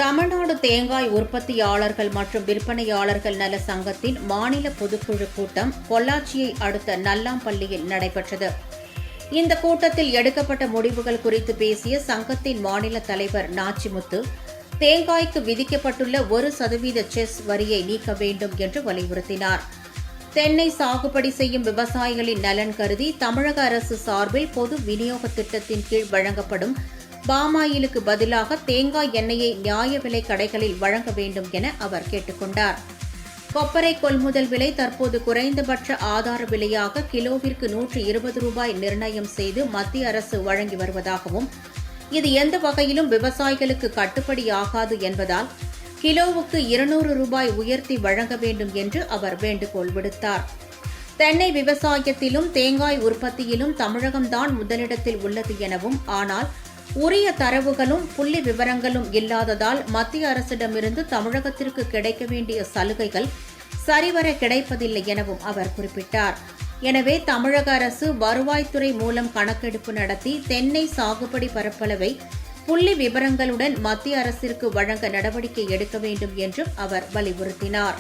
தமிழ்நாடு தேங்காய் உற்பத்தியாளர்கள் மற்றும் விற்பனையாளர்கள் நல சங்கத்தின் மாநில பொதுக்குழு கூட்டம் பொள்ளாச்சியை அடுத்த நல்லாம்பள்ளியில் நடைபெற்றது. இந்த கூட்டத்தில் எடுக்கப்பட்ட முடிவுகள் குறித்து பேசிய சங்கத்தின் மாநில தலைவர் நாச்சிமுத்து, தேங்காய்க்கு விதிக்கப்பட்டுள்ள 1% செஸ் வரியை நீக்க வேண்டும் என்று வலியுறுத்தினார். தென்னை சாகுபடி செய்யும் விவசாயிகளின் நலன் கருதி தமிழக அரசு சார்பில் பொது விநியோக திட்டத்தின் கீழ் வழங்கப்படும் பாமாயிலுக்கு பதிலாக தேங்காய் எண்ணெயை நியாய விலை கடைகளில் வழங்க வேண்டும் என அவர் கேட்டுக் கொண்டார். கொப்பரை கொள்முதல் விலை தற்போது குறைந்தபட்ச ஆதார விலையாக கிலோவிற்கு 120 ரூபாய் நிர்ணயம் செய்து மத்திய அரசு வழங்கி வருவதாகவும், இது எந்த வகையிலும் விவசாயிகளுக்கு கட்டுப்படியாகாது என்பதால் கிலோவுக்கு 200 ரூபாய் உயர்த்தி வழங்க வேண்டும் என்று அவர் வேண்டுகோள் விடுத்தார். தென்னை விவசாயத்திலும் தேங்காய் உற்பத்தியிலும் தமிழகம்தான் முதலிடத்தில் உள்ளது எனவும், ஆனால் உரிய தரவுகளும் புள்ளி விவரங்களும் இல்லாததால் மத்திய அரசிடமிருந்து தமிழகத்திற்கு கிடைக்க வேண்டிய சலுகைகள் சரிவர கிடைப்பதில்லை எனவும் அவர் குறிப்பிட்டார். எனவே தமிழக அரசு வருவாய்த்துறை மூலம் கணக்கெடுப்பு நடத்தி தென்னை சாகுபடி பரப்பளவை புள்ளி விவரங்களுடன் மத்திய அரசிற்கு வழங்க நடவடிக்கை எடுக்க வேண்டும் என்றும் அவர் வலியுறுத்தினார்.